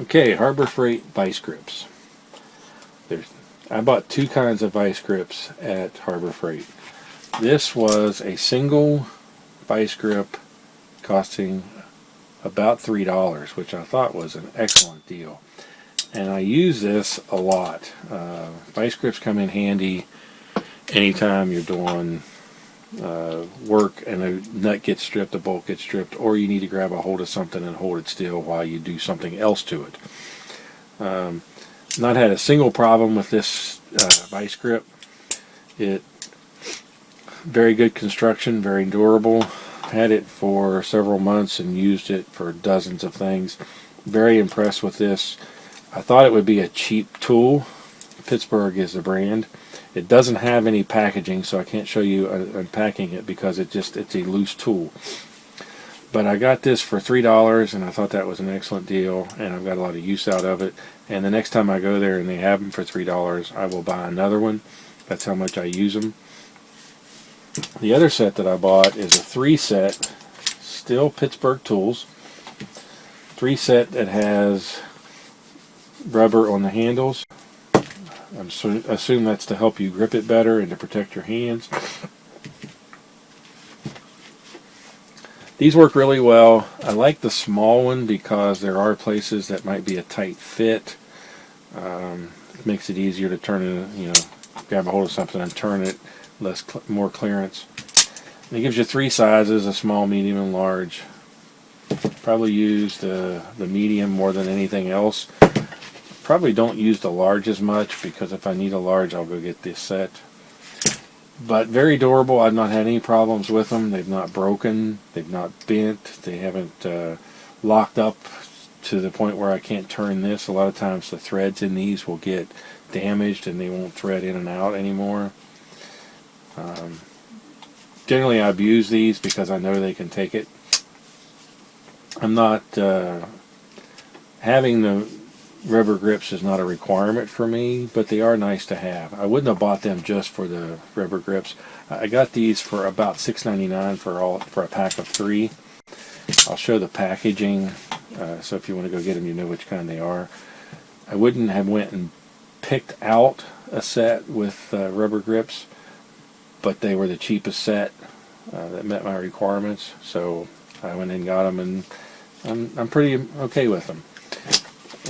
Okay, Harbor Freight Vise Grips. I bought two kinds of Vise Grips at Harbor Freight. This was a single Vise Grip costing about $3, which I thought was an excellent deal. And I use this a lot. Vise Grips come in handy anytime you're doing work and a nut gets stripped, a bolt gets stripped, or you need to grab a hold of something and hold it still while you do something else to it. Not had a single problem with this Vise Grip. Very good construction, very durable. Had it for several months and used it for dozens of things. Very impressed with this. I thought it would be a cheap tool. Pittsburgh is the brand. It doesn't have any packaging, so I can't show you unpacking it because it's a loose tool. But I got this for $3, and I thought that was an excellent deal, and I've got a lot of use out of it. And the next time I go there and they have them for $3, I will buy another one. That's how much I use them. The other set that I bought is a 3-set, still Pittsburgh tools. 3-set that has rubber on the handles. I assume that's to help you grip it better and to protect your hands. These work really well. I like the small one because there are places that might be a tight fit. It makes it easier to turn it, grab a hold of something and turn it, more clearance. And it gives you 3 sizes, a small, medium, and large. Probably use the medium more than anything else. Probably don't use the large as much because if I need a large, I'll go get this set. But very durable. I've not had any problems with them. They've not broken. They've not bent. They haven't locked up to the point where I can't turn this. A lot of times the threads in these will get damaged and they won't thread in and out anymore. Generally, I abuse these because I know they can take it. I'm not having the rubber grips is not a requirement for me, but they are nice to have. I wouldn't have bought them just for the rubber grips. I got these for about $6.99 for a pack of 3. I'll show the packaging, so if you want to go get them, you know which kind they are. I wouldn't have went and picked out a set with rubber grips, but they were the cheapest set that met my requirements, so I went and got them, and I'm pretty okay with them.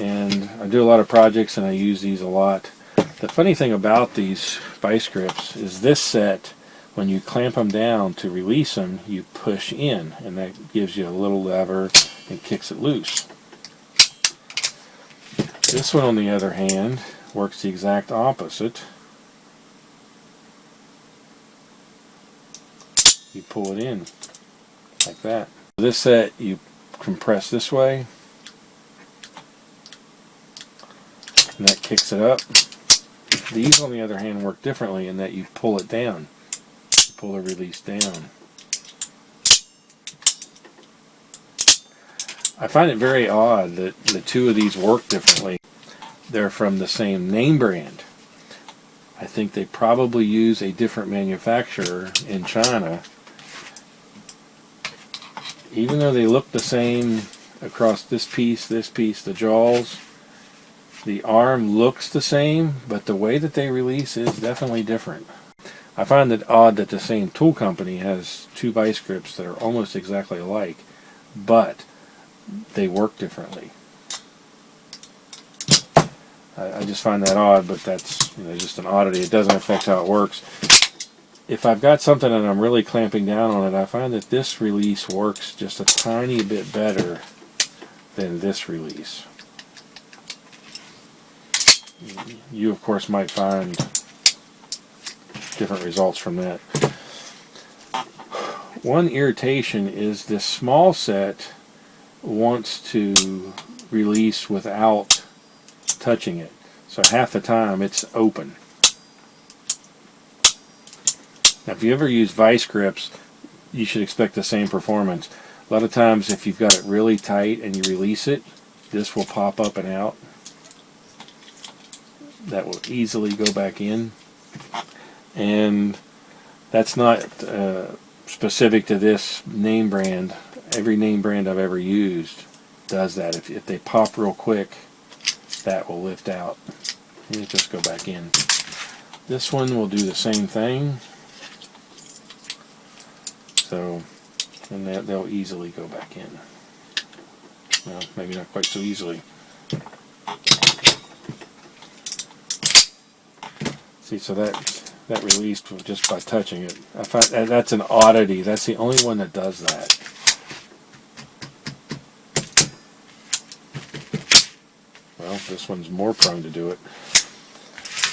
And I do a lot of projects and I use these a lot. The funny thing about these Vise Grips is this set, when you clamp them down to release them, you push in, and that gives you a little lever and kicks it loose. This one, on the other hand, works the exact opposite. You pull it in like that. This set, you compress this way, and that kicks it up. These, on the other hand, work differently in that you pull it down. You pull the release down. I find it very odd that the two of these work differently. They're from the same name brand. I think they probably use a different manufacturer in China. Even though they look the same across this piece, the jaws, the arm looks the same, but the way that they release is definitely different. I find it odd that the same tool company has 2 Vise Grips that are almost exactly alike, but they work differently. I just find that odd, but that's just an oddity. It doesn't affect how it works. If I've got something and I'm really clamping down on it, I find that this release works just a tiny bit better than this release. You, of course, might find different results from that. One irritation is this small set wants to release without touching it. So half the time it's open. Now, if you ever use Vise Grips, you should expect the same performance. A lot of times if you've got it really tight and you release it, this will pop up and out. That will easily go back in, and that's not specific to this name brand. Every name brand I've ever used does that. If they pop real quick, that will lift out. And just go back in. This one will do the same thing. So, and they'll easily go back in. Well, maybe not quite so easily. See, so that released just by touching it. I find that's an oddity. That's the only one that does that. Well, this one's more prone to do it.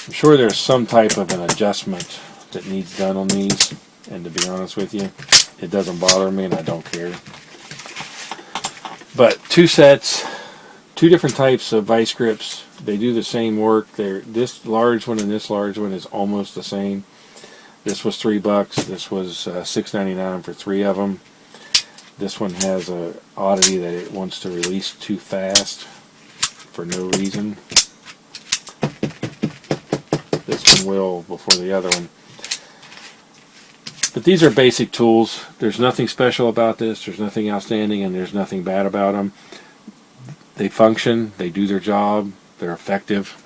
I'm sure there's some type of an adjustment that needs done on these, and to be honest with you, it doesn't bother me and I don't care. But two sets, two different types of vice grips. They do the same work. This large one and this large one is almost the same. This was $3. This was $6.99 for 3 of them. This one has a oddity that it wants to release too fast for no reason. This one will before the other one. But these are basic tools. There's nothing special about this. There's nothing outstanding, and there's nothing bad about them. They function. They do their job. They're effective.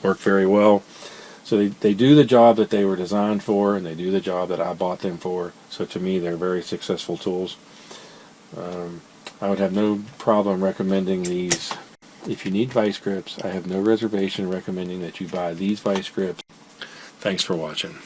Work very well. So they do the job that they were designed for, and they do the job that I bought them for. So to me, they're very successful tools. I would have no problem recommending these. If you need vice grips, I have no reservation recommending that you buy these vice grips. Thanks for watching.